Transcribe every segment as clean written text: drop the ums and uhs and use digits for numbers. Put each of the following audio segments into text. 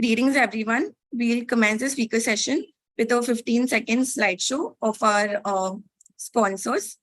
Greetings, everyone. We'll commence the speaker session with a 15-second slideshow of our sponsors.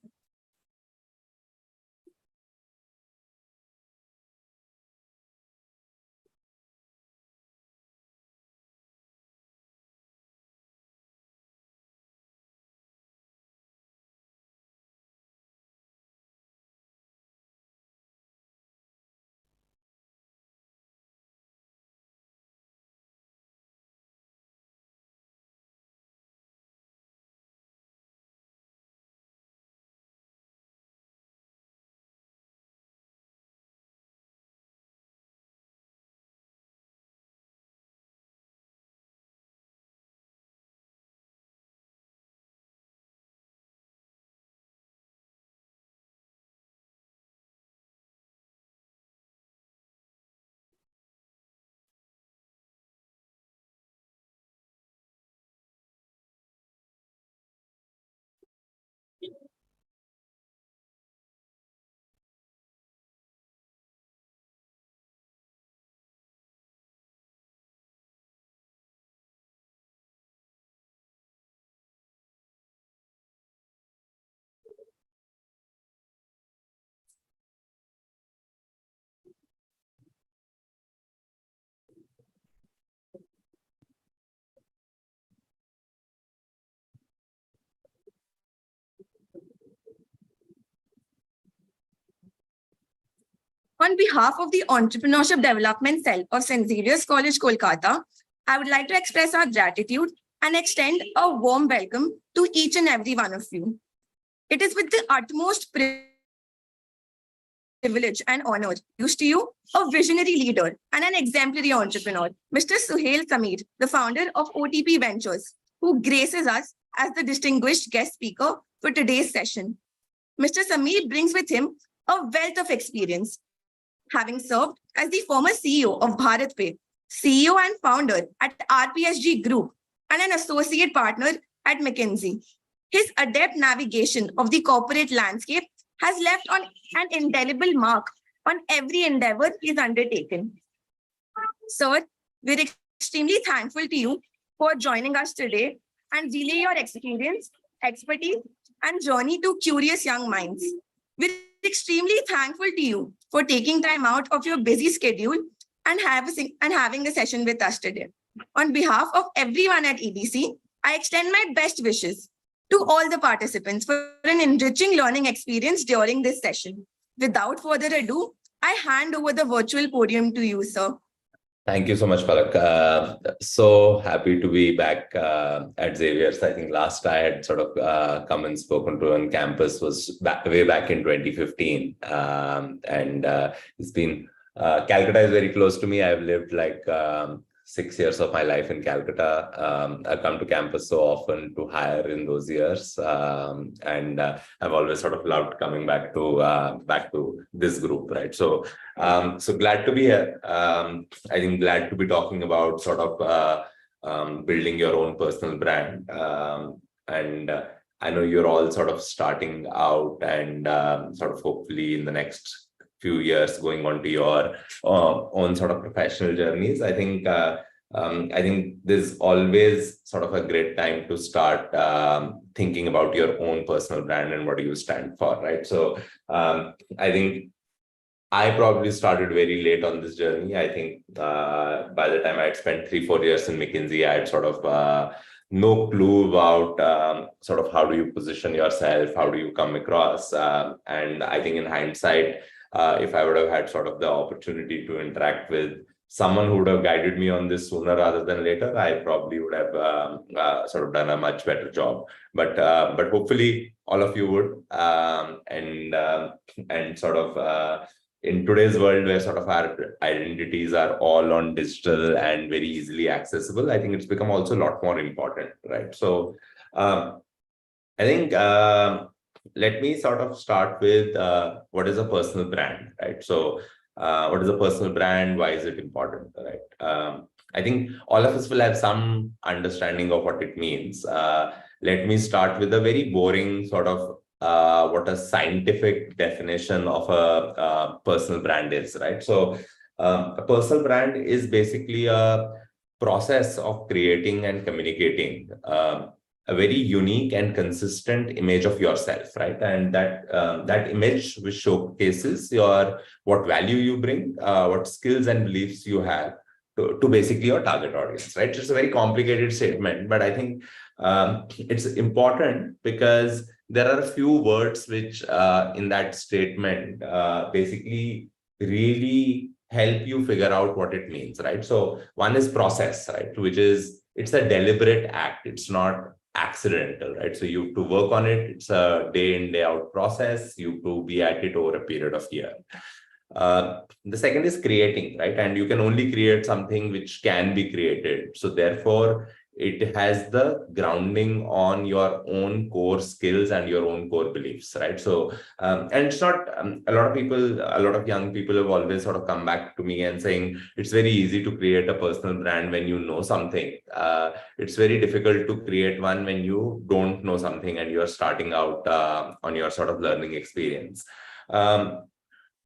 On behalf of the Entrepreneurship Development Cell of St. Xavier's College, Kolkata, I would like to express our gratitude and extend a warm welcome to each and every one of you. It is with the utmost privilege and honor to you, a visionary leader and an exemplary entrepreneur, Mr. Suhail Sameer, the founder of OTP Ventures, who graces us as the distinguished guest speaker for today's session. Mr. Sameer brings with him a wealth of experience, having served as the former CEO of BharatPay, CEO and founder at RPSG Group, and an associate partner at McKinsey. His adept navigation of the corporate landscape has left on an indelible mark on every endeavor he's undertaken. Sir, we're extremely thankful to you for joining us today and relay your experience, expertise, and journey to curious young minds. We're extremely thankful to you for taking time out of your busy schedule and having a session with us today. On behalf of everyone at EDC, I extend my best wishes to all the participants for an enriching learning experience during this session. Without further ado, I hand over the virtual podium to you, sir. Thank you so much, Palak. So happy to be back at Xavier's. I think last I had sort of come and spoken to on campus was way back in 2015. It's been, Calcutta is very close to me. I've lived like 6 years of my life in Calcutta. I come to campus so often to hire in those years. I've always sort of loved coming back to this group, right? So glad to be here. I think glad to be talking about sort of building your own personal brand. I know you're all sort of starting out and sort of hopefully in the next few years going on to your own sort of professional journeys. I think this is always sort of a great time to start thinking about your own personal brand and what do you stand for, right? So I think I probably started very late on this journey. I think by the time I had spent 3-4 years in McKinsey, I had sort of no clue about sort of how do you position yourself, how do you come across. And I think in hindsight, if I would have had sort of the opportunity to interact with someone who would have guided me on this sooner rather than later, I probably would have sort of done a much better job. But hopefully all of you would, and sort of in today's world where sort of our identities are all on digital and very easily accessible, I think it's become also a lot more important, right? So I think let me sort of start with what is a personal brand, right? So what is a personal brand? Why is it important, right? I think all of us will have some understanding of what it means. Let me start with a very boring sort of what a scientific definition of a personal brand is, right? So a personal brand is basically a process of creating and communicating a very unique and consistent image of yourself, right? And that image which showcases your what value you bring, what skills and beliefs you have to basically your target audience, right? It's a very complicated statement, but I think it's important because there are a few words which in that statement basically really help you figure out what it means, right? So one is process, right? Which is, it's a deliberate act. It's not accidental, right? So you have to work on it. It's a day in, day out process. You have to be at it over a period of year. The second is creating, right? And you can only create something which can be created. So therefore, it has the grounding on your own core skills and your own core beliefs, right? So, and it's not, a lot of people, a lot of young people have always sort of come back to me and saying, it's very easy to create a personal brand when you know something. It's very difficult to create one when you don't know something and you're starting out on your sort of learning experience.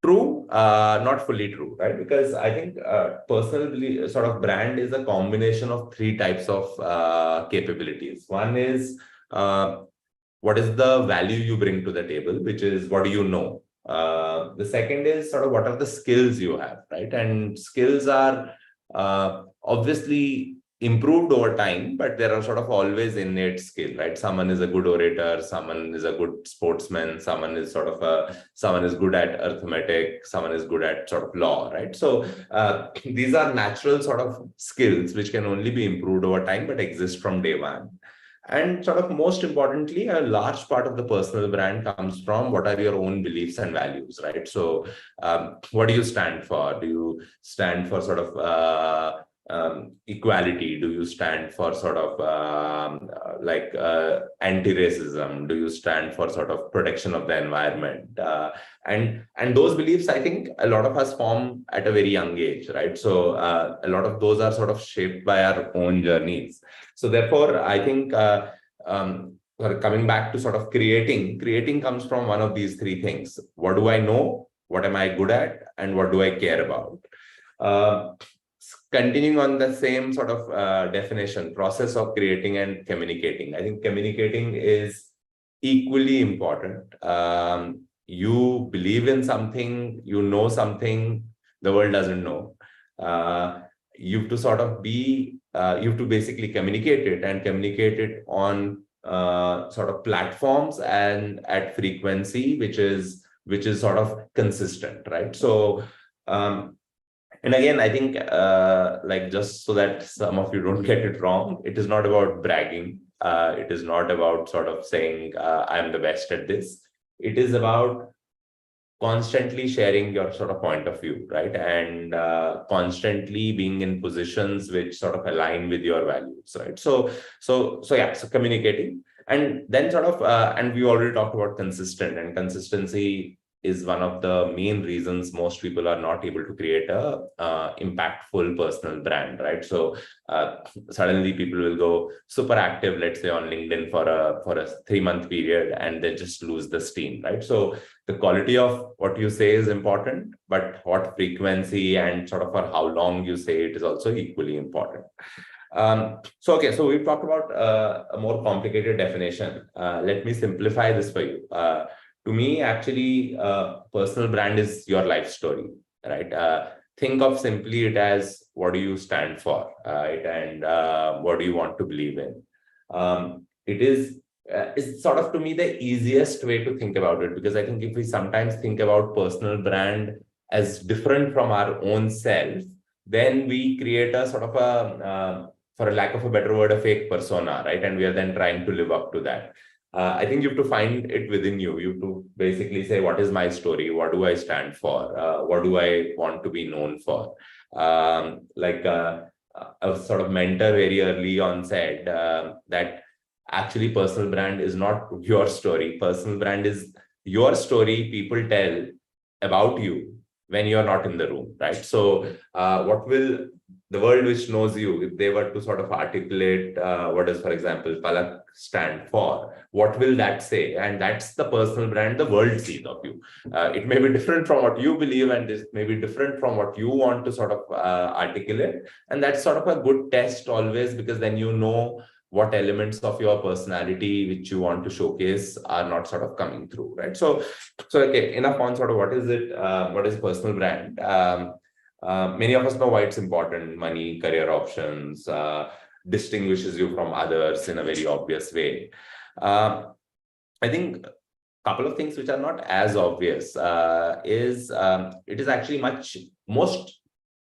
True, not fully true, right? Because I think personal sort of brand is a combination of three types of capabilities. One is what is the value you bring to the table, which is what do you know? The second is sort of what are the skills you have, right? And skills are obviously improved over time, but there are sort of always innate skill, right? Someone is a good orator, someone is a good sportsman, someone is sort of someone is good at arithmetic, someone is good at sort of law, right? So these are natural sort of skills which can only be improved over time, but exist from day one. And sort of most importantly, a large part of the personal brand comes from what are your own beliefs and values, right? So what do you stand for? Do you stand for sort of equality? Do you stand for sort of anti-racism? Do you stand for sort of protection of the environment? And those beliefs, I think a lot of us form at a very young age, right? So a lot of those are sort of shaped by our own journeys. So therefore, I think coming back to sort of creating comes from one of these three things. What do I know? What am I good at? And what do I care about? Continuing on the same sort of definition, process of creating and communicating. I think communicating is equally important. You believe in something, you know something the world doesn't know. You have to sort of be, you have to basically communicate it and communicate it on sort of platforms and at frequency, which is sort of consistent, right? So, and again, I think like just so that some of you don't get it wrong, it is not about bragging. It is not about sort of saying I'm the best at this. It is about constantly sharing your sort of point of view, right? And constantly being in positions which sort of align with your values, right? So yeah, so communicating. And then sort of, and we already talked about consistent, and consistency is one of the main reasons most people are not able to create a impactful personal brand, right? So suddenly people will go super active, let's say on LinkedIn for a 3-month period, and they just lose the steam, right? So the quality of what you say is important, but what frequency and sort of for how long you say it is also equally important. So we've talked about a more complicated definition. Let me simplify this for you. To me, actually, personal brand is your life story, right? Think of simply it as what do you stand for, right? And what do you want to believe in? It is is sort of, to me, the easiest way to think about it, because I think if we sometimes think about personal brand as different from our own self, then we create a sort of a, for a lack of a better word, a fake persona, right? And we are then trying to live up to that. I think you have to find it within you. You have to basically say, what is my story? What do I stand for? What do I want to be known for? A sort of mentor very early on said that actually personal brand is not your story. Personal brand is your story people tell about you when you're not in the room, right? So what will the world which knows you, if they were to sort of articulate what does, for example, Palak stand for, what will that say? And that's the personal brand the world sees of you. It may be different from what you believe, and this may be different from what you want to sort of articulate. And that's sort of a good test always, because then you know what elements of your personality which you want to showcase are not sort of coming through, right? So okay, enough on sort of what is it, what is personal brand. Many of us know why it's important: money, career options, distinguishes you from others in a very obvious way. I think a couple of things which are not as obvious is it is actually most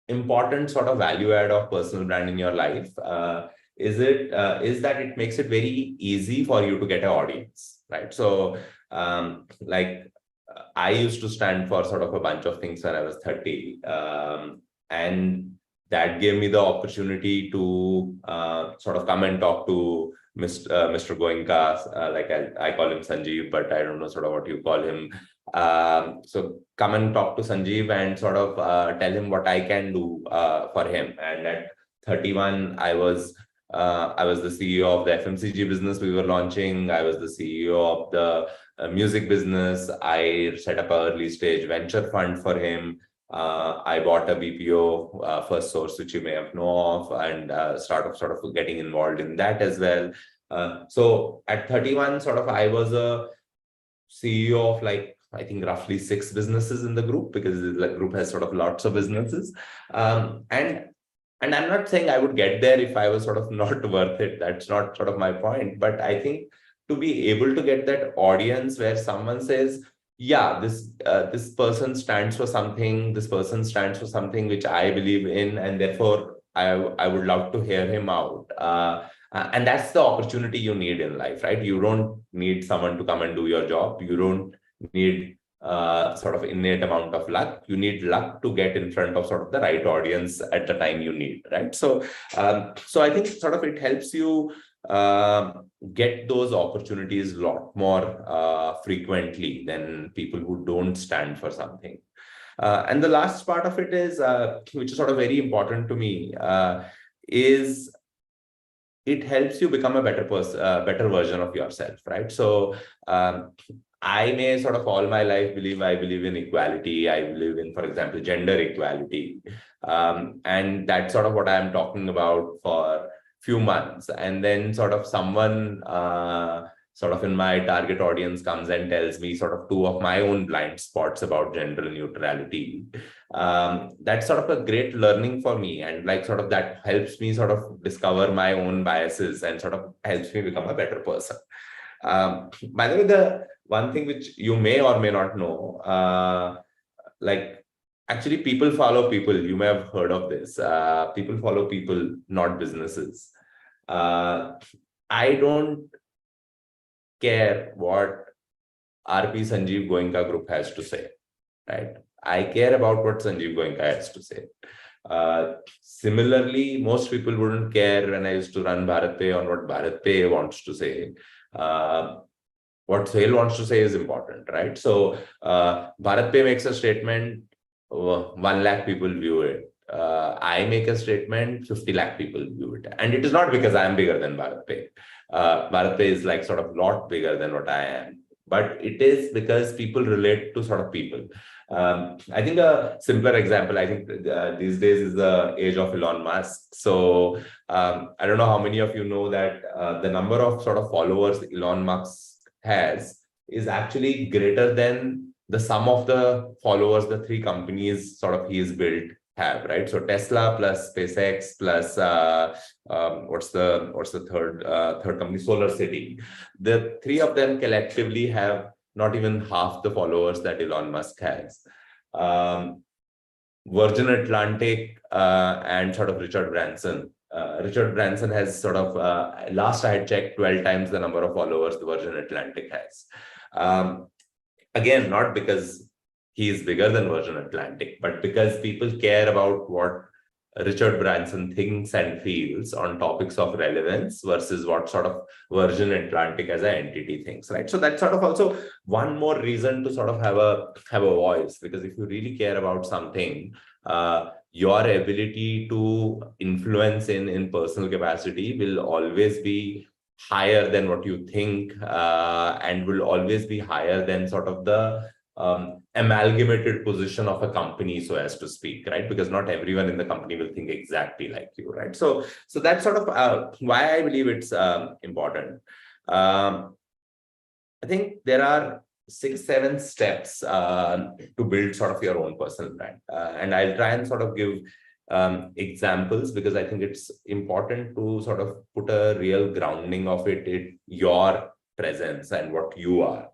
important sort of value add of personal brand in your life. Is that it makes it very easy for you to get an audience, right? So I used to stand for sort of a bunch of things when I was 30, and that gave me the opportunity to sort of come and talk to Mr. Goenka, like I call him Sanjeev, but I don't know sort of what you call him. So come and talk to Sanjeev and sort of tell him what I can do for him. And at 31, I was the CEO of the FMCG business we were launching. I was the CEO of the music business. I set up an early stage venture fund for him. I bought a BPO, First Source, which you may have known of, and started sort of getting involved in that as well. So at 31, sort of, I was a CEO of I think roughly 6 businesses in the group, because the group has sort of lots of businesses. And I'm not saying I would get there if I was sort of not worth it. That's not sort of my point. But I think to be able to get that audience where someone says, yeah, this person stands for something, this person stands for something which I believe in, and therefore I would love to hear him out. And that's the opportunity you need in life, right? You don't need someone to come and do your job. You don't need sort of innate amount of luck. You need luck to get in front of sort of the right audience at the time you need, right? So I think sort of it helps you get those opportunities a lot more frequently than people who don't stand for something. And the last part of it is, which is sort of very important to me, is it helps you become a better person, better version of yourself, right? So I may sort of all my life I believe in equality. I believe in, for example, gender equality. And that's sort of what I'm talking about for few months. And then sort of someone sort of in my target audience comes and tells me sort of 2 of my own blind spots about gender neutrality. That's sort of a great learning for me. And sort of that helps me sort of discover my own biases and sort of helps me become a better person. By the way, the one thing which you may or may not know, actually people follow people. You may have heard of this. People follow people, not businesses. I don't care what RP Sanjeev Goenka Group has to say, right? I care about what Sanjeev Goenka has to say. Similarly, most people wouldn't care when I used to run BharatPe on what BharatPe wants to say. What Suhail wants to say is important, right? So BharatPe makes a statement, 1 lakh people view it. I make a statement, 50 lakh people view it. And it is not because I am bigger than BharatPe. BharatPe is sort of a lot bigger than what I am. But it is because people relate to sort of people. I think a simpler example, I think these days is the age of Elon Musk. So I don't know how many of you know that the number of sort of followers Elon Musk has is actually greater than the sum of the followers the 3 companies sort of he has built have, right? So Tesla plus SpaceX plus what's the third company, Solar City. The three of them collectively have not even half the followers that Elon Musk has. Virgin Atlantic and sort of Richard Branson. Richard Branson has sort of, last I had checked, 12 times the number of followers the Virgin Atlantic has. Again, not because he is bigger than Virgin Atlantic, but because people care about what Richard Branson thinks and feels on topics of relevance versus what sort of Virgin Atlantic as an entity thinks, right? So that's sort of also one more reason to sort of have a voice, because if you really care about something, your ability to influence in personal capacity will always be higher than what you think, and will always be higher than sort of the amalgamated position of a company, so as to speak, right? Because not everyone in the company will think exactly like you, right? So that's sort of why I believe it's important. I think there are 6-7 steps to build sort of your own personal brand, and I'll try and sort of give examples, because I think it's important to sort of put a real grounding of it in your presence and what you are.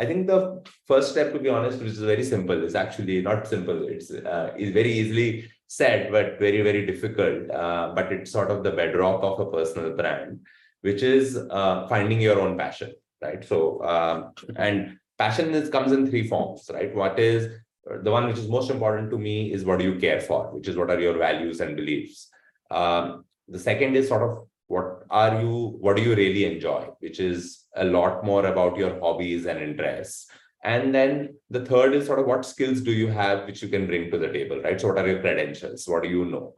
I think the first step, to be honest, which is very simple, is actually not simple. It's is very easily said, but very, very difficult. But it's sort of the bedrock of a personal brand, which is finding your own passion, right? So, and passion comes in 3 forms, right? What is the one which is most important to me is what do you care for, which is what are your values and beliefs. The second is sort of what do you really enjoy, which is a lot more about your hobbies and interests. And then the third is sort of what skills do you have which you can bring to the table, right? So what are your credentials? What do you know?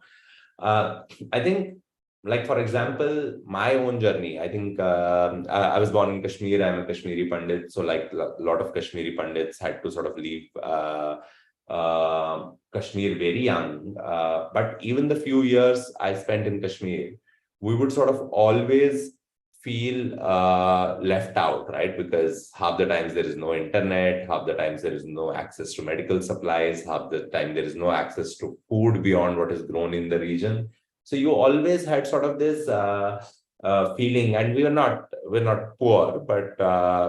I think, like, for example, my own journey, I think I was born in Kashmir. I'm a Kashmiri Pandit. So like a lot of Kashmiri Pandits had to sort of leave Kashmir very young. But even the few years I spent in Kashmir, we would sort of always feel left out, right? Because half the times there is no internet, half the times there is no access to medical supplies, half the time there is no access to food beyond what is grown in the region. So you always had sort of this feeling, and we're not poor, but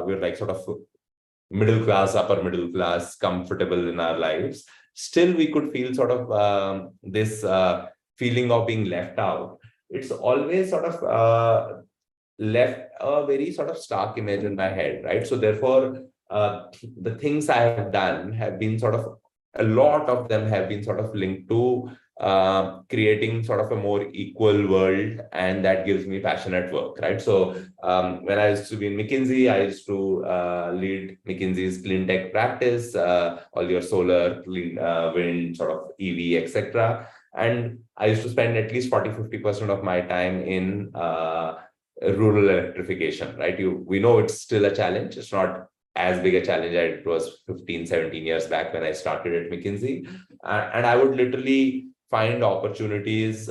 we're like sort of middle class, upper middle class, comfortable in our lives. Still, we could feel sort of this feeling of being left out. It's always sort of left a very sort of stark image in my head, right? So therefore, the things I have done have been sort of, a lot of them have been sort of linked to creating sort of a more equal world, and that gives me passion at work, right? So when I used to be in McKinsey, I used to lead McKinsey's clean tech practice, all your solar, clean wind, sort of EV, etc. And I used to spend at least 40-50% of my time in rural electrification, right? We know it's still a challenge. It's not as big a challenge as it was 15-17 years back when I started at McKinsey. And I would literally find opportunities,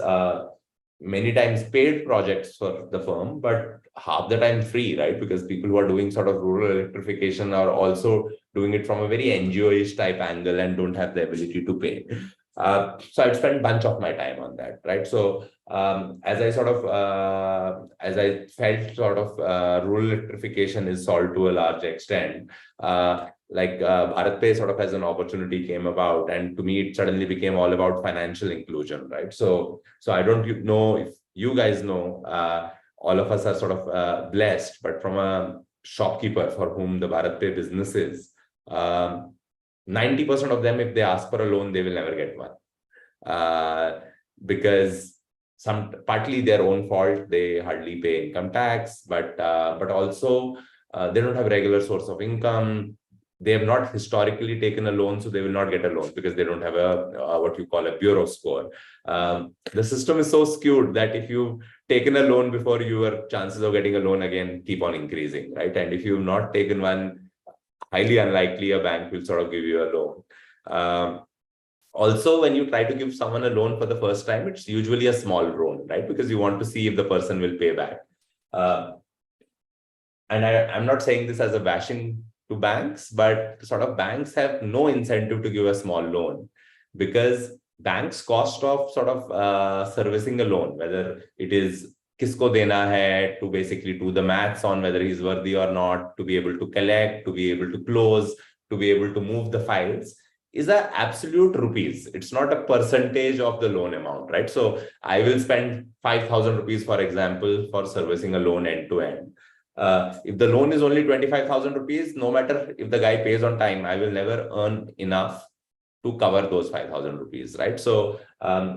many times paid projects for the firm, but half the time free, right? Because people who are doing sort of rural electrification are also doing it from a very NGO-ish type angle and don't have the ability to pay. So I'd spend a bunch of my time on that, right? So as I felt sort of rural electrification is solved to a large extent, BharatPe sort of as an opportunity came about, and to me it suddenly became all about financial inclusion, right? So I don't know if you guys know, all of us are sort of blessed, but from a shopkeeper for whom the BharatPe business is, 90% of them, if they ask for a loan, they will never get one, because partly their own fault, they hardly pay income tax, but also they don't have a regular source of income. They have not historically taken a loan, so they will not get a loan because they don't have a what you call a bureau score. The system is so skewed that if you've taken a loan before, your chances of getting a loan again keep on increasing, right? And if you've not taken one, highly unlikely a bank will sort of give you a loan. Also, when you try to give someone a loan for the first time, it's usually a small loan, right? Because you want to see if the person will pay back. And I'm not saying this as a bashing to banks, but sort of banks have no incentive to give a small loan, because bank's cost of sort of servicing a loan, whether it is kisko dena hai, to basically do the maths on whether he's worthy or not, to be able to collect, to be able to close, to be able to move the files, is a absolute rupees. It's not a percentage of the loan amount, right? So I will spend 5,000 rupees, for example, for servicing a loan end to end. If the loan is only 25,000 rupees, no matter if the guy pays on time, I will never earn enough to cover those 5,000 rupees, right? So,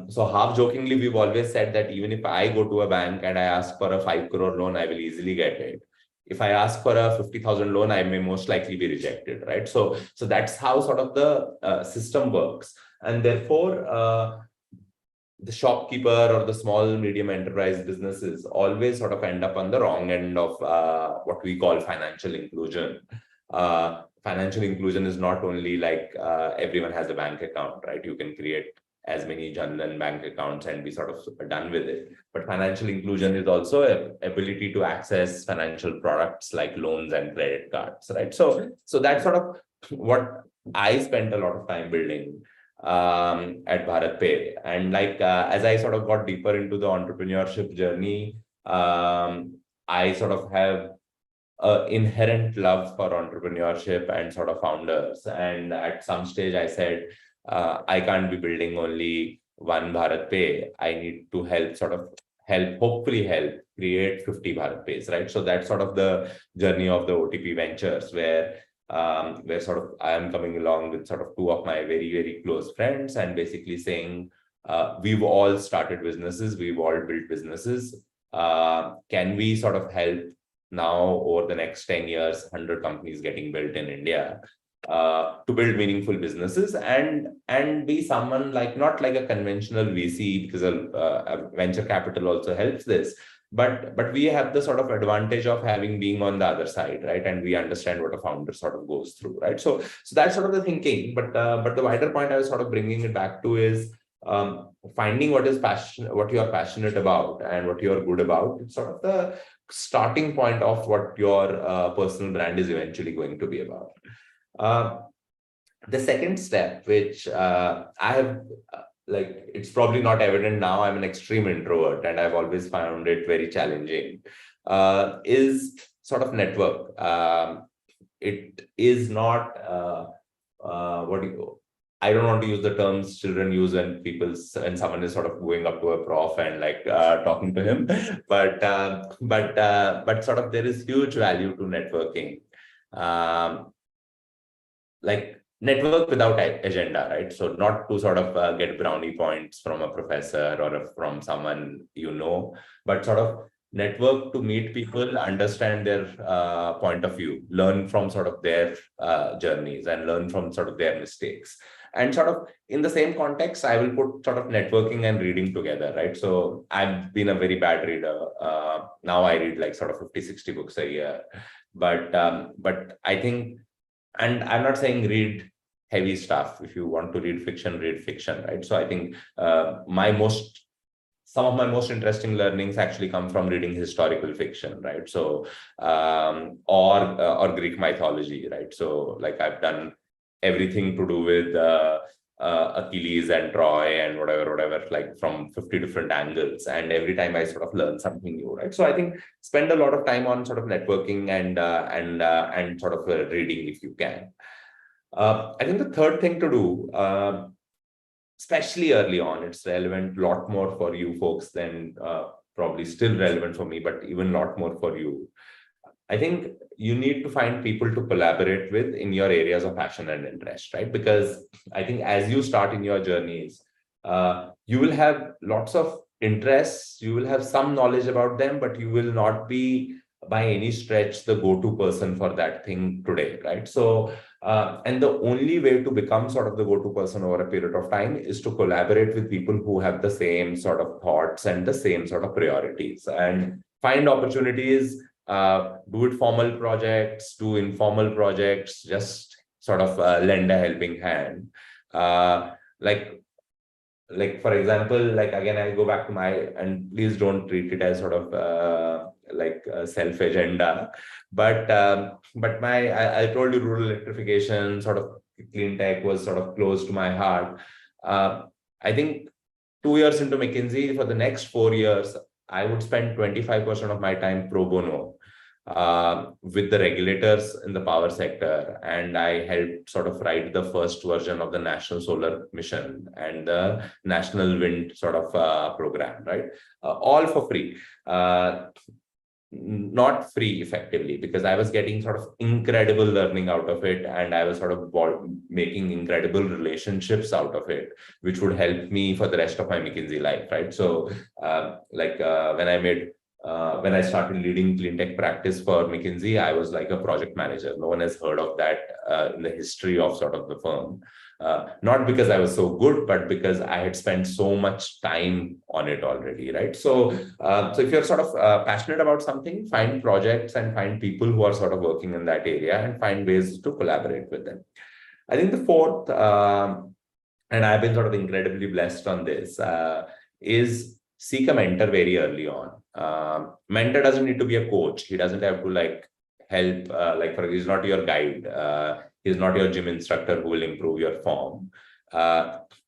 so half jokingly, we've always said that even if I go to a bank and I ask for a 5 crore loan, I will easily get it. If I ask for a 50,000 loan, I may most likely be rejected, right? So that's how sort of the system works. And therefore, the shopkeeper or the small medium enterprise businesses always sort of end up on the wrong end of what we call financial inclusion. Financial inclusion is not only like everyone has a bank account, right? You can create as many Jan Dhan bank accounts and be sort of done with it. But financial inclusion is also an ability to access financial products like loans and credit cards, right? So that's sort of what I spent a lot of time building at BharatPe. And like as I sort of got deeper into the entrepreneurship journey, I sort of have inherent love for entrepreneurship and sort of founders. And at some stage, I said, I can't be building only one BharatPe. I need to hopefully help create 50 BharatPes, right? So that's sort of the journey of the OTP ventures, where sort of I am coming along with sort of two of my very, very close friends and basically saying, we've all started businesses, we've all built businesses. Can we sort of help now over the next 10 years, 100 companies getting built in India, to build meaningful businesses and be someone like, not like a conventional VC, because venture capital also helps this. But we have the sort of advantage of being on the other side, right? And we understand what a founder sort of goes through, right? So that's sort of the thinking. But the wider point I was sort of bringing it back to is finding what you're passionate about and what you're good about. It's sort of the starting point of what your personal brand is eventually going to be about. The second step, which I have, like, it's probably not evident now, I'm an extreme introvert and I've always found it very challenging, is sort of network. It is not, I don't want to use the terms children use when someone is sort of going up to a prof and like talking to him, but sort of there is huge value to networking. Like network without agenda, right? So not to sort of get brownie points from a professor or from someone, but sort of network to meet people, understand their point of view, learn from sort of their journeys and learn from sort of their mistakes. And sort of in the same context, I will put sort of networking and reading together, right? So I've been a very bad reader. Now I read like sort of 50, 60 books a year. But I think, and I'm not saying read heavy stuff. If you want to read fiction, right? So I think some of my most interesting learnings actually come from reading historical fiction, right? So or Greek mythology, right? So like I've done everything to do with Achilles and Troy and whatever, like from 50 different angles. And every time I sort of learn something new, right? So I think spend a lot of time on sort of networking and sort of reading if you can. I think the third thing to do, especially early on, it's relevant a lot more for you folks than probably still relevant for me, but even a lot more for you. I think you need to find people to collaborate with in your areas of passion and interest, right? Because I think as you start in your journeys, you will have lots of interests, you will have some knowledge about them, but you will not be by any stretch the go-to person for that thing today, right? So, and the only way to become sort of the go-to person over a period of time is to collaborate with people who have the same sort of thoughts and the same sort of priorities, and find opportunities. Do it formal projects, do informal projects, just sort of lend a helping hand. Like for example, like again, I'll go back to and please don't treat it as sort of like a self agenda, but I told you rural electrification, sort of clean tech was sort of close to my heart. I think 2 years into McKinsey, for the next 4 years, I would spend 25% of my time pro bono with the regulators in the power sector. And I helped sort of write the first version of the National Solar Mission and the National Wind sort of program, right? All for free. Not free effectively, because I was getting sort of incredible learning out of it, and I was sort of making incredible relationships out of it, which would help me for the rest of my McKinsey life, right? So when I started leading clean tech practice for McKinsey, I was like a project manager. No one has heard of that in the history of sort of the firm. Not because I was so good, but because I had spent so much time on it already, right? So if you're sort of passionate about something, find projects and find people who are sort of working in that area and find ways to collaborate with them. I think the fourth, and I've been sort of incredibly blessed on this, is seek a mentor very early on. Mentor doesn't need to be a coach. He doesn't have to like help, he's not your guide. He's not your gym instructor who will improve your form.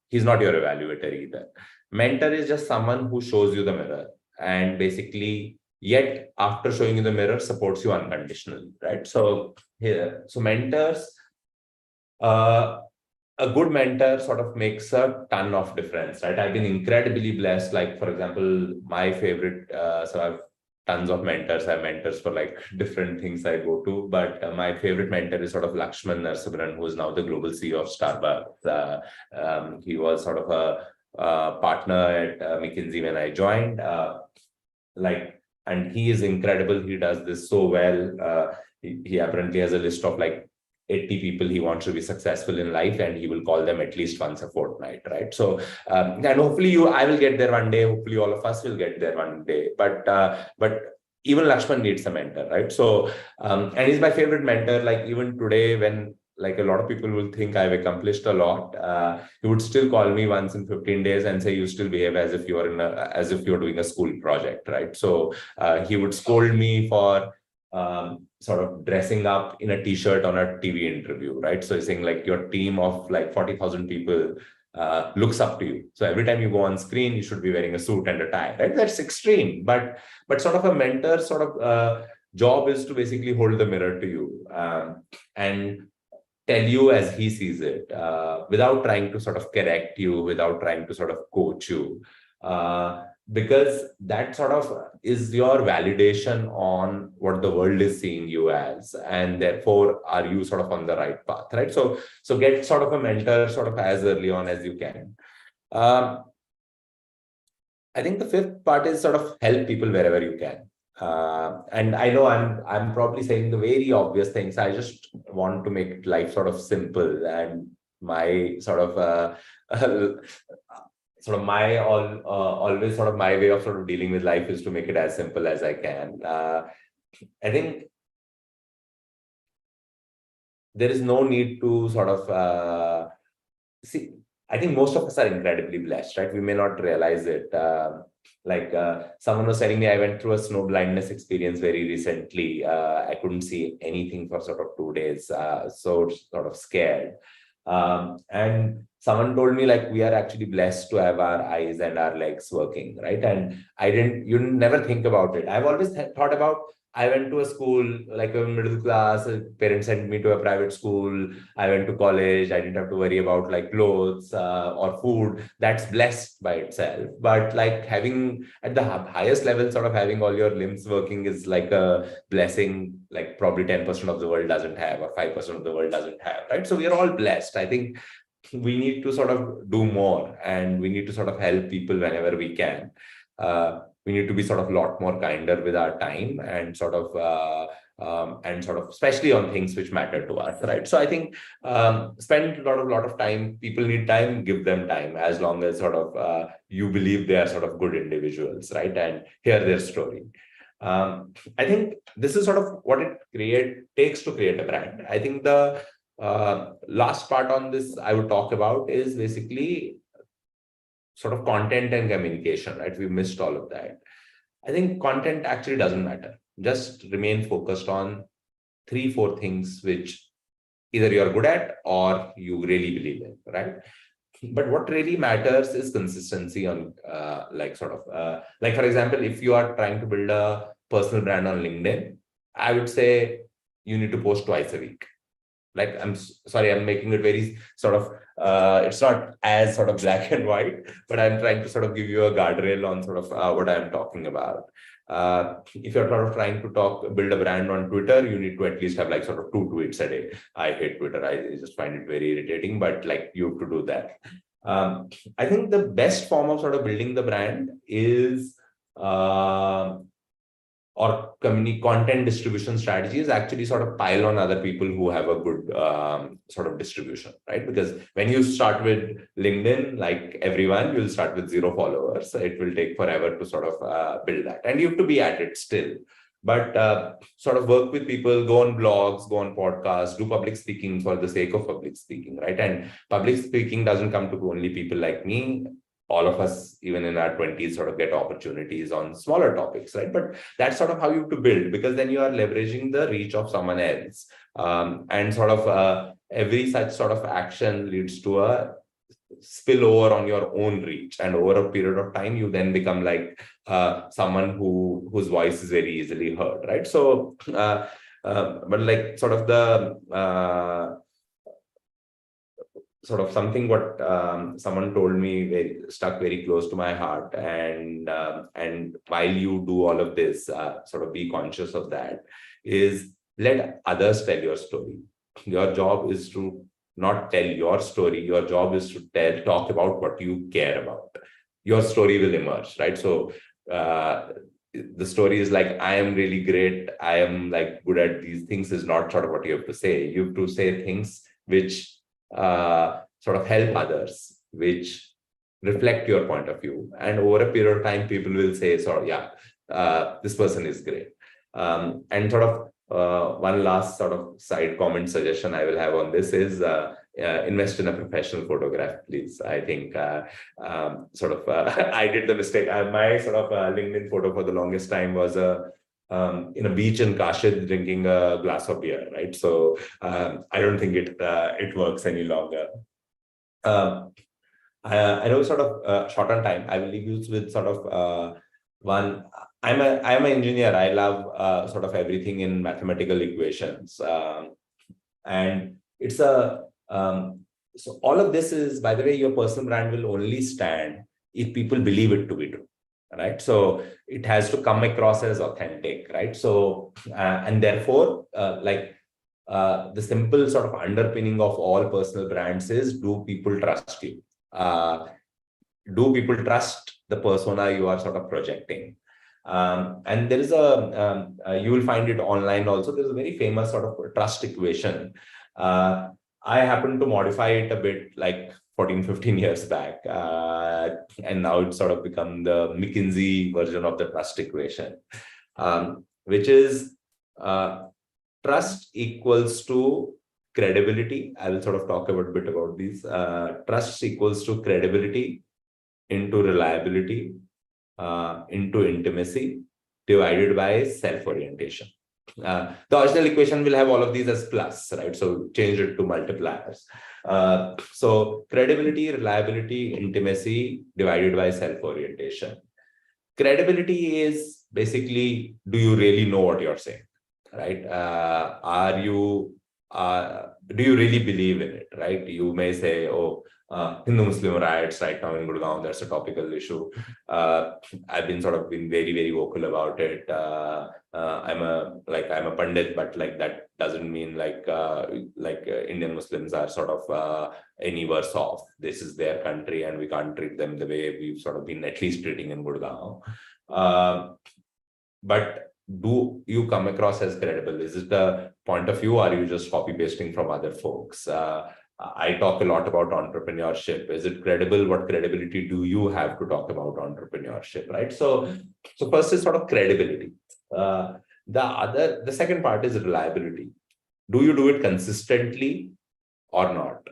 He's not your evaluator either. Mentor is just someone who shows you the mirror and basically, yet after showing you the mirror, supports you unconditionally, right? So mentors, a good mentor sort of makes a ton of difference, right? I've been incredibly blessed. Like, for example, my favorite, so I've tons of mentors. I have mentors for like different things I go to, but my favorite mentor is sort of Lakshman Narasimhan, who is now the global CEO of Starbucks. He was sort of a partner at McKinsey when I joined. And he is incredible. He does this so well. He apparently has a list of like 80 people he wants to be successful in life, and he will call them at least once a fortnight, right? So, and hopefully I will get there one day. Hopefully all of us will get there one day. But even Lakshman needs a mentor, right? So, and he's my favorite mentor. Like even today, when like a lot of people will think I've accomplished a lot, he would still call me once in 15 days and say, you still behave as if you're as if you're doing a school project, right? So he would scold me for sort of dressing up in a t-shirt on a TV interview, right? So he's saying like your team of like 40,000 people looks up to you. So every time you go on screen, you should be wearing a suit and a tie, right? That's extreme, but sort of a mentor sort of job is to basically hold the mirror to you and tell you as he sees it, without trying to sort of correct you, without trying to sort of coach you. Because that sort of is your validation on what the world is seeing you as, and therefore are you sort of on the right path, right? So get sort of a mentor sort of as early on as you can. I think the fifth part is sort of help people wherever you can. And I know I'm probably saying the very obvious things. I just want to make life sort of simple, and my sort of always sort of my way of sort of dealing with life is to make it as simple as I can. I think there is no need to sort of see. I think most of us are incredibly blessed, right? We may not realize it. Someone was telling me, I went through a snow blindness experience very recently. I couldn't see anything for sort of 2 days, so sort of scared. And someone told me like we are actually blessed to have our eyes and our legs working, right? And you never think about it. I've always thought about, I went to a school, like a middle class, parents sent me to a private school. I went to college. I didn't have to worry about like clothes or food. That's blessed by itself. But like having at the highest level, sort of having all your limbs working is like a blessing, like probably 10% of the world doesn't have, or 5% of the world doesn't have, right? So we are all blessed. I think we need to sort of do more, and we need to sort of help people whenever we can. We need to be sort of a lot more kinder with our time, and sort of especially on things which matter to us, right? So I think spend a lot of time. People need time, give them time, as long as sort of you believe they are sort of good individuals, right? And hear their story. I think this is sort of what it takes to create a brand. I think the last part on this I would talk about is basically sort of content and communication, right? We missed all of that. I think content actually doesn't matter. Just remain focused on 3-4 things which either you're good at or you really believe in, right? But what really matters is consistency on like, for example, if you are trying to build a personal brand on LinkedIn, I would say you need to post twice a week. Like, sorry, I'm making it very sort of, it's not as sort of black and white, but I'm trying to sort of give you a guardrail on sort of what I'm talking about. If you're sort of trying to build a brand on Twitter, you need to at least have like sort of 2 tweets a day. I hate Twitter. I just find it very irritating, but like you have to do that. I think the best form of sort of building the brand is or content distribution strategy is actually sort of pile on other people who have a good sort of distribution, right? Because when you start with LinkedIn, like everyone, you'll start with 0 followers. So it will take forever to sort of build that. And you have to be at it still. But sort of work with people, go on blogs, go on podcasts, do public speaking for the sake of public speaking, right? And public speaking doesn't come to only people like me. All of us, even in our 20s, sort of get opportunities on smaller topics, right? But that's sort of how you have to build, because then you are leveraging the reach of someone else. And sort of every such sort of action leads to a spillover on your own reach. And over a period of time, you then become like someone whose voice is very easily heard, right? So, but like sort of the sort of something what someone told me stuck very close to my heart, and while you do all of this, sort of be conscious of that, is let others tell your story. Your job is to not tell your story. Your job is to talk about what you care about. Your story will emerge, right? So the story is like, I am really great, I am like good at these things, is not sort of what you have to say. You have to say things which sort of help others, which reflect your point of view. And over a period of time, people will say, sort of, yeah, this person is great. And sort of one last sort of side comment suggestion I will have on this is invest in a professional photograph, please. I think sort of I did the mistake. My sort of LinkedIn photo for the longest time was in a beach in Kashid drinking a glass of beer, right? So I don't think it works any longer. I know sort of short on time. I will leave you with sort of one. I'm an engineer. I love sort of everything in mathematical equations, and it's a so all of this is, by the way, your personal brand will only stand if people believe it to be true, right? So it has to come across as authentic, right? So and therefore, the simple sort of underpinning of all personal brands is, do people trust you? Do people trust the persona you are sort of projecting? And there is you will find it online also. There's a very famous sort of trust equation. I happen to modify it a bit like 14, 15 years back. And now it's sort of become the McKinsey version of the trust equation, which is trust equals to credibility. I will sort of talk a bit about these. Trust equals to credibility into reliability into intimacy divided by self-orientation. The original equation will have all of these as plus, right? So change it to multipliers. So credibility, reliability, intimacy divided by self-orientation. Credibility is basically, do you really know what you're saying, right? Do you really believe in it, right? You may say, oh, Hindu-Muslim riots right now in Gurgaon, that's a topical issue. I've been very, very vocal about it. I'm a pundit, but like that doesn't mean like Indian Muslims are sort of any worse off. This is their country and we can't treat them the way we've sort of been at least treating in Gurgaon. But do you come across as credible? Is it a point of view? Or are you just copy pasting from other folks? I talk a lot about entrepreneurship. Is it credible? What credibility do you have to talk about entrepreneurship, right? So first is sort of credibility. The second part is reliability. Do you do it consistently or not?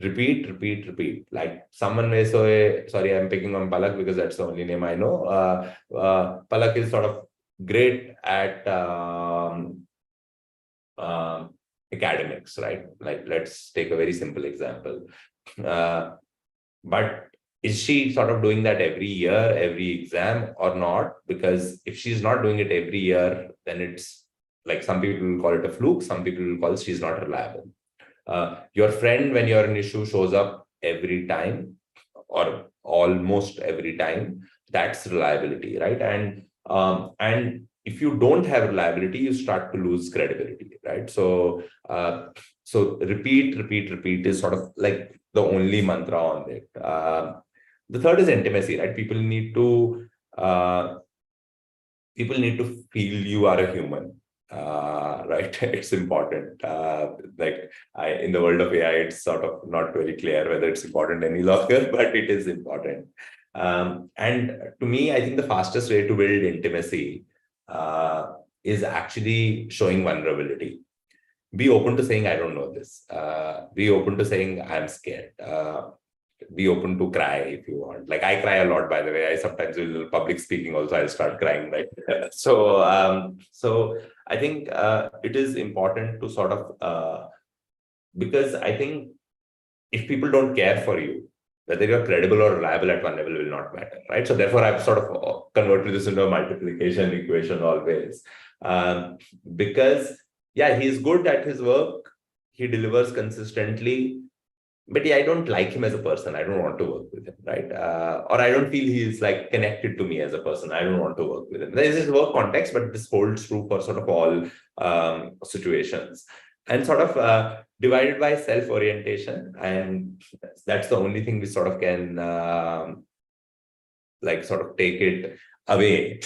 Repeat. Like someone may say, sorry, I'm picking on Palak because that's the only name I know. Palak is sort of great at academics, right? Like let's take a very simple example. But is she sort of doing that every year, every exam, or not? Because if she's not doing it every year, then it's like some people will call it a fluke, some people will call she's not reliable. Your friend, when you're an issue, shows up every time or almost every time. That's reliability, right? And if you don't have reliability, you start to lose credibility, right? So repeat is sort of like the only mantra on it. The third is intimacy, right? Uh, people need to feel you are a human, right? It's important. In the world of AI, it's sort of not very clear whether it's important any longer, but it is important. And to me, I think the fastest way to build intimacy is actually showing vulnerability. Be open to saying, I don't know this. Be open to saying, I'm scared. Be open to cry if you want. Like, I cry a lot, by the way. I sometimes will public speaking also, I'll start crying, right? So I think it is important to sort of, because I think if people don't care for you, whether you're credible or reliable at one level will not matter, right? So therefore, I've sort of converted this into a multiplication equation always. Because, yeah, he's good at his work. He delivers consistently. But yeah, I don't like him as a person. I don't want to work with him, right? Or I don't feel he's like connected to me as a person. I don't want to work with him. There is this work context, but this holds true for sort of all situations. And sort of divided by self-orientation. And that's the only thing we sort of can sort of take it away.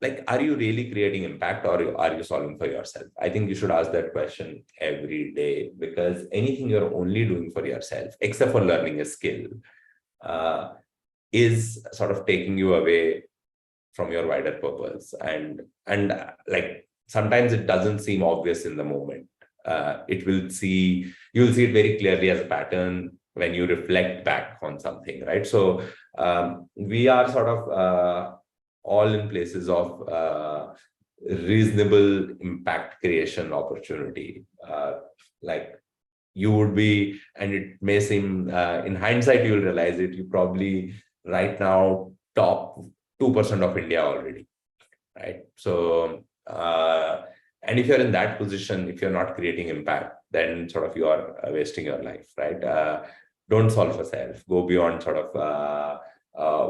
Like, are you really creating impact, or are you solving for yourself? I think you should ask that question every day, because anything you're only doing for yourself, except for learning a skill, is sort of taking you away from your wider purpose. And like, sometimes it doesn't seem obvious in the moment. You'll see it very clearly as a pattern when you reflect back on something, right? So we are sort of all in places of reasonable impact creation opportunity. Like, you would be, and it may seem, in hindsight, you'll realize it, you probably right now top 2% of India already, right? So, and if you're in that position, if you're not creating impact, then sort of you are wasting your life, right? Don't solve for self. Go beyond sort of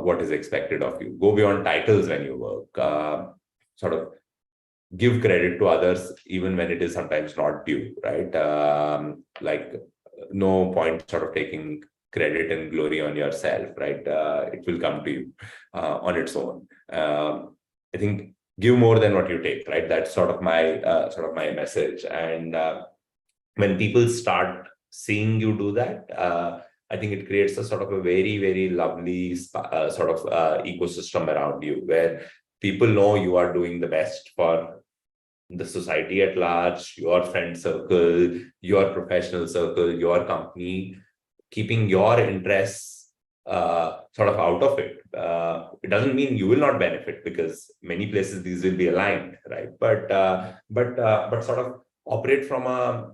what is expected of you. Go beyond titles when you work. Sort of give credit to others, even when it is sometimes not due, right? Like, no point sort of taking credit and glory on yourself, right? It will come to you on its own. I think give more than what you take, right? That's sort of my message. And when people start seeing you do that, I think it creates a sort of a very, very lovely ecosystem around you, where people know you are doing the best for the society at large, your friend circle, your professional circle, your company, keeping your interests sort of out of it. It doesn't mean you will not benefit, because many places these will be aligned, right? But sort of operate from a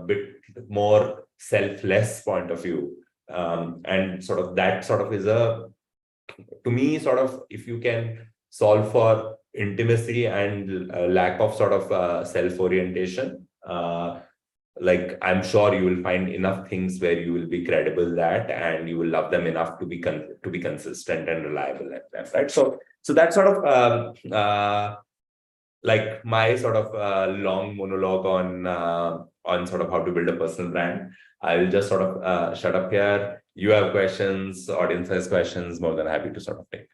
bit more selfless point of view, and sort of that sort of is to me, sort of, if you can solve for intimacy and lack of sort of self-orientation, like, I'm sure you will find enough things where you will be credible at, and you will love them enough to be consistent and reliable at them, right? So that's sort of like my sort of long monologue on sort of how to build a personal brand. I will just sort of shut up here. You have questions, audience has questions, more than happy to sort of take.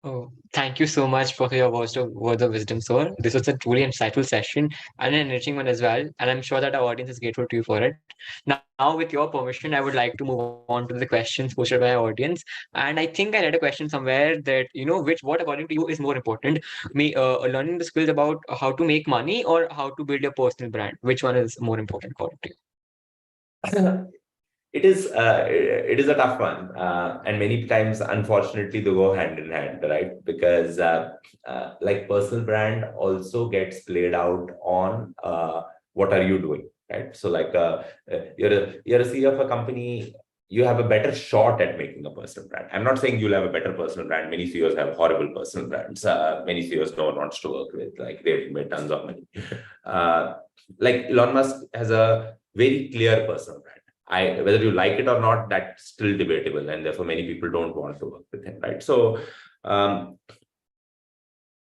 Oh, thank you so much for your words of wisdom, sir. This was a truly insightful session and an enriching one as well. And I'm sure that our audience is grateful to you for it. Now, with your permission, I would like to move on to the questions posted by our audience. And I think I read a question somewhere that, what according to you is more important, learning the skills about how to make money or how to build your personal brand? Which one is more important according to you? It is a tough one, and many times, unfortunately, they go hand in hand, right? Because like, personal brand also gets played out on what are you doing, right? So like you're a CEO of a company, you have a better shot at making a personal brand. I'm not saying you'll have a better personal brand. Many CEOs have horrible personal brands. Many CEOs no one wants to work with, like they've made tons of money. Like Elon Musk has a very clear personal brand. Whether you like it or not, that's still debatable, and therefore many people don't want to work with him, right? So I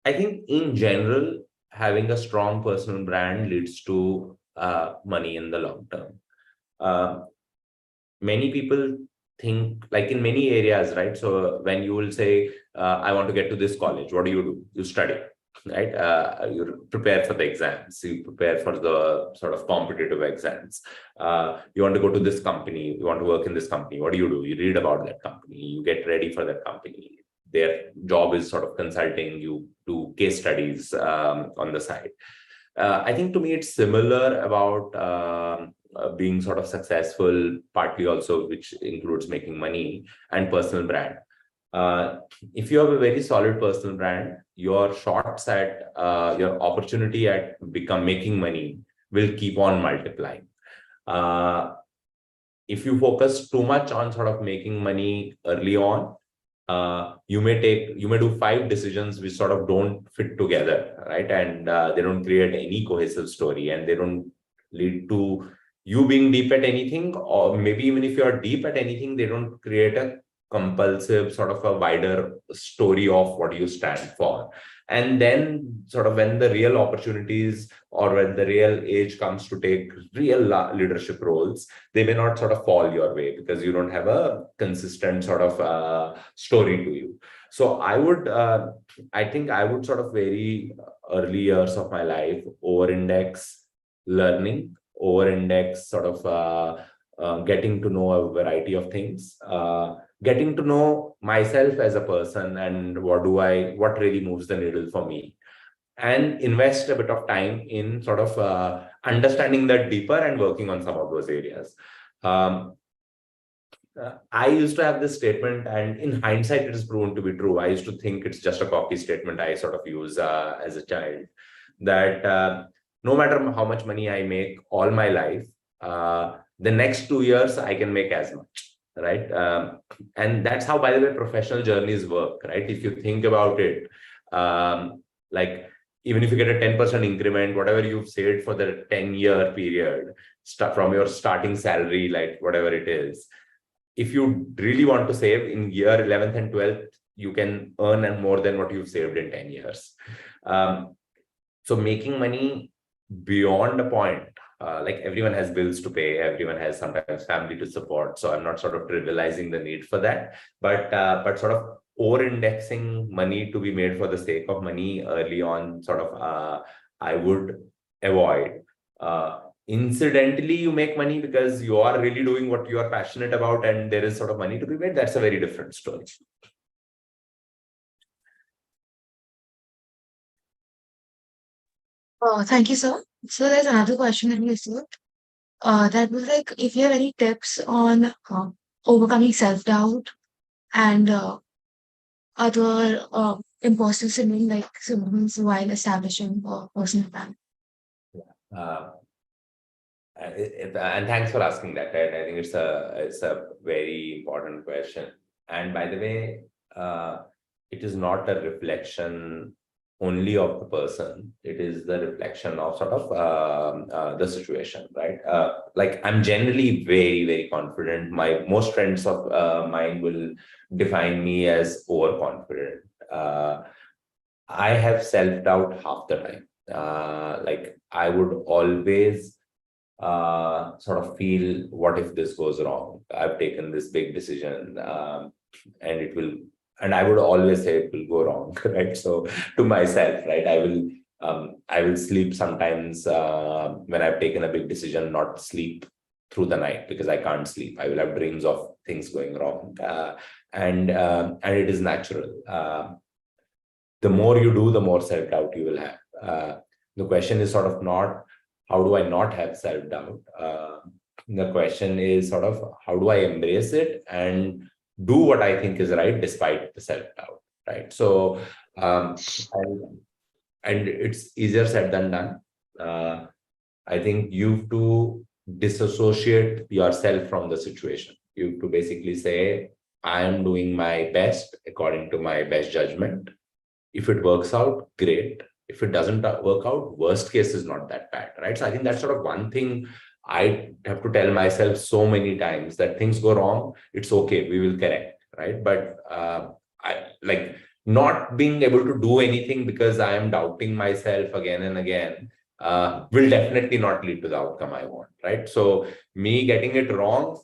think in general, having a strong personal brand leads to money in the long term. Many people think, like in many areas, right? So when you will say, I want to get to this college, what do? You study, right? You prepare for the exams, you prepare for the sort of competitive exams. You want to go to this company, you want to work in this company, what do? You read about that company, you get ready for that company. Their job is sort of consulting, you do case studies on the side. I think to me it's similar about being sort of successful, partly also, which includes making money and personal brand. If you have a very solid personal brand, your shots at your opportunity at making money will keep on multiplying. If you focus too much on sort of making money early on, you may do 5 decisions which sort of don't fit together, right? And they don't create any cohesive story, and they don't lead to you being deep at anything, or maybe even if you are deep at anything, they don't create a compulsive sort of a wider story of what you stand for. And then sort of when the real opportunities or when the real age comes to take real leadership roles, they may not sort of fall your way because you don't have a consistent sort of story to you. So I think I would sort of very early years of my life over-index learning, over-index sort of getting to know a variety of things, getting to know myself as a person and what really moves the needle for me, and invest a bit of time in sort of understanding that deeper and working on some of those areas. I used to have this statement, and in hindsight, it has proven to be true. I used to think it's just a cocky statement I sort of use as a child, that no matter how much money I make all my life, the next 2 years I can make as much, right? And that's how, by the way, professional journeys work, right? If you think about it, like even if you get a 10% increment, whatever you've saved for the 10-year period, from your starting salary, like whatever it is, if you really want to save in year 11th and 12th, you can earn more than what you've saved in 10 years. So making money beyond a point, like everyone has bills to pay, everyone has sometimes family to support. So I'm not sort of trivializing the need for that, but sort of over-indexing money to be made for the sake of money early on, sort of I would avoid. Incidentally, you make money because you are really doing what you are passionate about and there is sort of money to be made. That's a very different story. Thank you, sir. So there's another question that we received. That was like, if you have any tips on overcoming self-doubt and other imposter syndrome, like symptoms while establishing a personal brand. And thanks for asking that. Right? I think it's a very important question. And by the way, it is not a reflection only of the person. It is the reflection of sort of the situation, right? Like I'm generally very, very confident. Most friends of mine will define me as overconfident. I have self-doubt half the time. Like I would always sort of feel, what if this goes wrong? I've taken this big decision and I would always say it will go wrong, right? So to myself, right, I will sleep sometimes when I've taken a big decision, not sleep through the night because I can't sleep. I will have dreams of things going wrong, and it is natural. The more you do, the more self-doubt you will have. The question is sort of not, how do I not have self-doubt? The question is sort of, how do I embrace it and do what I think is right despite the self-doubt, right? So, and it's easier said than done. I think you have to disassociate yourself from the situation. You have to basically say, I am doing my best according to my best judgment. If it works out, great. If it doesn't work out, worst case is not that bad, right? So I think that's sort of one thing I have to tell myself so many times, that things go wrong, it's okay, we will correct, right? But I like not being able to do anything because I am doubting myself again and again will definitely not lead to the outcome I want, right? So me getting it wrong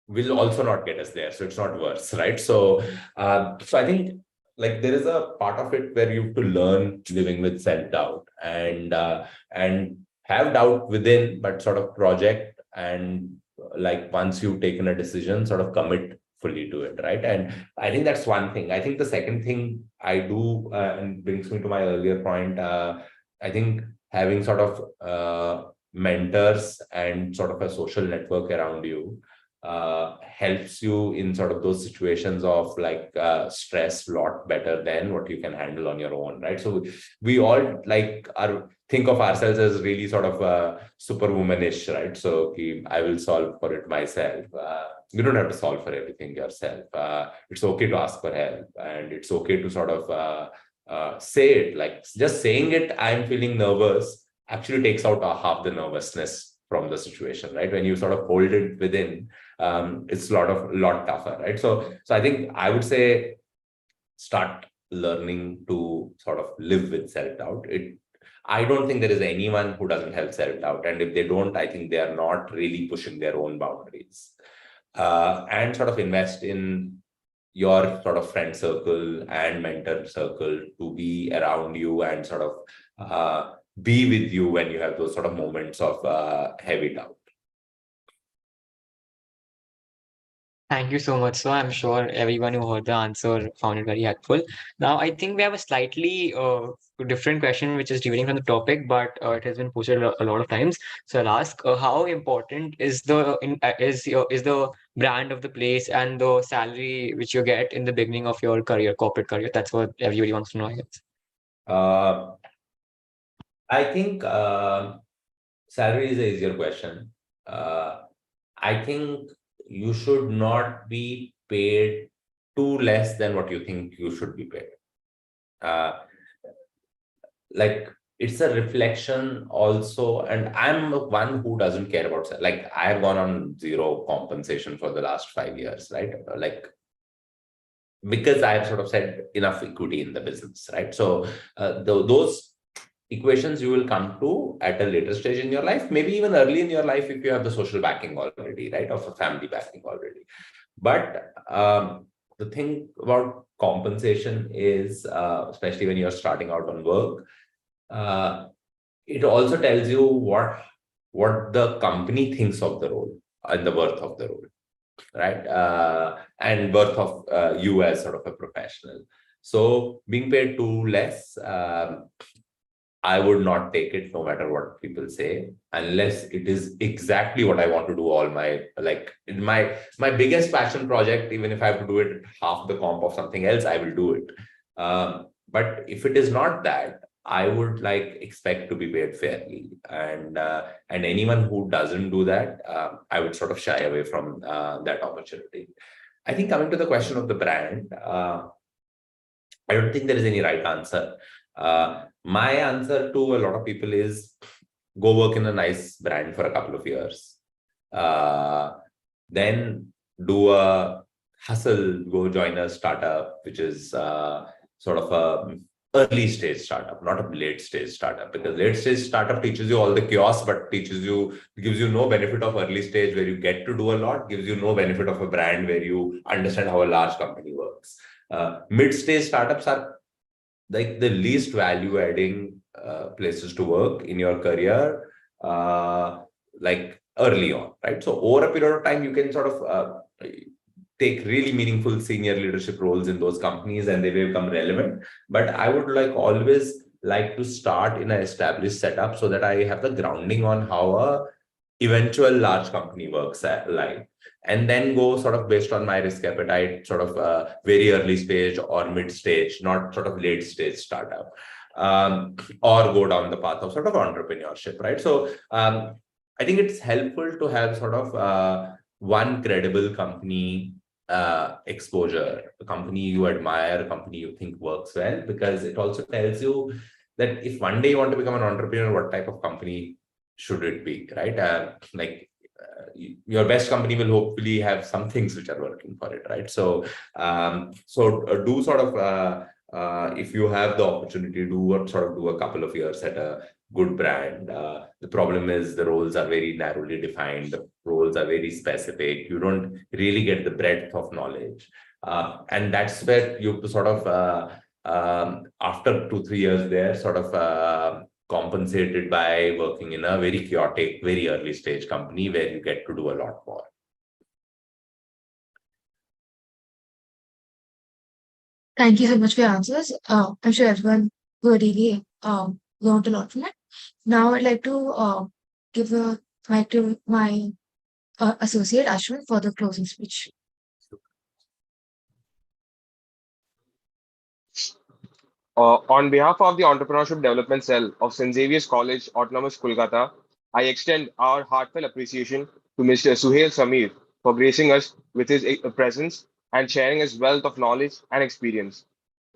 will also not get us there, so it's not worse, right? So I think like there is a part of it where you have to learn living with self-doubt and have doubt within, but sort of project and like once you've taken a decision, sort of commit fully to it, right? And I think that's one thing. I think the second thing I do and brings me to my earlier point, I think having sort of mentors and sort of a social network around you helps you in sort of those situations of like stress a lot better than what you can handle on your own, right? So we all like think of ourselves as really sort of superwomanish, right? So I will solve for it myself. You don't have to solve for everything yourself. It's okay to ask for help, and it's okay to sort of say it. Like just saying it, I'm feeling nervous, actually takes out half the nervousness from the situation, right? When you sort of hold it within, it's a lot tougher, right? So I think I would say start learning to sort of live with self-doubt. I don't think there is anyone who doesn't have self-doubt, and if they don't, I think they are not really pushing their own boundaries. And sort of invest in your sort of friend circle and mentor circle to be around you and sort of be with you when you have those sort of moments of heavy doubt. Thank you so much, sir. I'm sure everyone who heard the answer found it very helpful. Now, I think we have a slightly different question, which is deviating from the topic, but it has been posted a lot of times. So I'll ask, how important is is the brand of the place and the salary which you get in the beginning of your career, corporate career? That's what everybody wants to know, I guess. I think salary is an easier question. I think you should not be paid too less than what you think you should be paid. Like it's a reflection also, and I'm one who doesn't care about, like I've gone on zero compensation for the last 5 years, right? Like because I've sort of said enough equity in the business, right? So those equations you will come to at a later stage in your life, maybe even early in your life if you have the social backing already, right? Of a family backing already. But the thing about compensation is, especially when you're starting out on work, it also tells you what the company thinks of the role and the worth of the role, right? And worth of you as sort of a professional. So being paid too less, I would not take it no matter what people say, unless it is exactly what I want to do all my, like in my biggest passion project, even if I have to do it half the comp of something else, I will do it. But if it is not that, I would like expect to be paid fairly. And anyone who doesn't do that, I would sort of shy away from that opportunity. I think coming to the question of the brand, I don't think there is any right answer. My answer to a lot of people is go work in a nice brand for a couple of years. Then do a hustle, go join a startup, which is sort of a early stage startup, not a late stage startup, because late stage startup teaches you all the chaos, but gives you no benefit of early stage where you get to do a lot, gives you no benefit of a brand where you understand how a large company works. Mid stage startups are like the least value adding places to work in your career, like early on, right? So over a period of time, you can sort of take really meaningful senior leadership roles in those companies and they will become relevant. But I would always like to start in an established setup so that I have the grounding on how a eventual large company works and then go sort of based on my risk appetite, sort of very early stage or mid stage, not sort of late stage startup. or go down the path of sort of entrepreneurship, right? So I think it's helpful to have sort of one credible company exposure, a company you admire, a company you think works well, because it also tells you that if one day you want to become an entrepreneur, what type of company should it be, right? Your best company will hopefully have some things which are working for it, right? So, do sort of if you have the opportunity, do a couple of years at a good brand. The problem is the roles are very narrowly defined. The roles are very specific. You don't really get the breadth of knowledge, and that's where you have to sort of after 2-3 years there, sort of compensated by working in a very chaotic, very early stage company where you get to do a lot more. Thank you so much for your answers. I'm sure everyone will really learned a lot from it. Now I'd like to give the mic to my associate Ashwin for the closing speech. On behalf of the Entrepreneurship Development Cell of St. Xavier's College, Autonomous Kolkata, I extend our heartfelt appreciation to Mr. Suhail Samir for gracing us with his presence and sharing his wealth of knowledge and experience.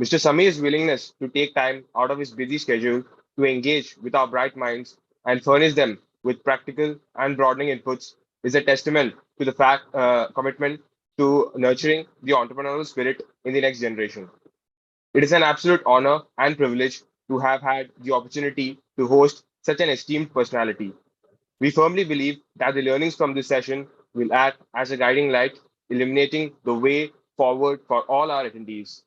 Mr. Samir's willingness to take time out of his busy schedule to engage with our bright minds and furnish them with practical and broadening inputs is a testament to the commitment to nurturing the entrepreneurial spirit in the next generation. It is an absolute honor and privilege to have had the opportunity to host such an esteemed personality. We firmly believe that the learnings from this session will act as a guiding light, illuminating the way forward for all our attendees.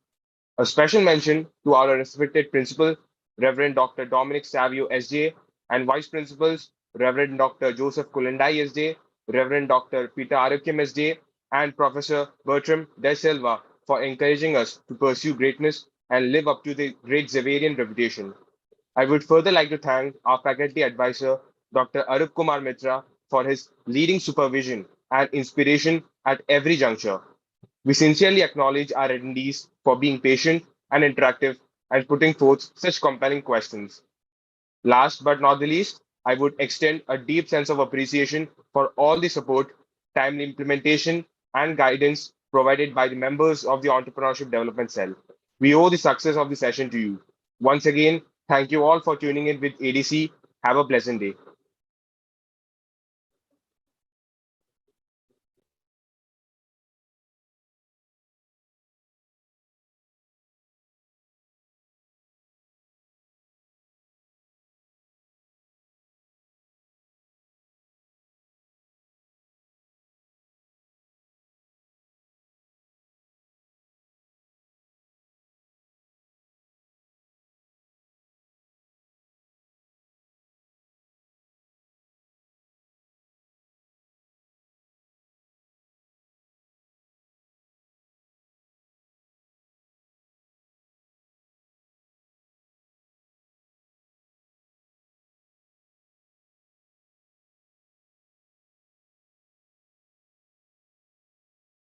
A special mention to our respected principal, Reverend Dr. Dominic Savio, SJ, and Vice Principals, Reverend Dr. Joseph Kulendai, SJ, Reverend Dr. Peter Arakim, SJ, and Professor Bertram De Silva for encouraging us to pursue greatness and live up to the great Xaverian reputation. I would further like to thank our faculty advisor, Dr. Arup Kumar Mitra, for his leading supervision and inspiration at every juncture. We sincerely acknowledge our attendees for being patient and interactive and putting forth such compelling questions. Last but not the least, I would extend a deep sense of appreciation for all the support, timely implementation, and guidance provided by the members of the Entrepreneurship Development Cell. We owe the success of the session to you. Once again, thank you all for tuning in with ADC. Have a pleasant day.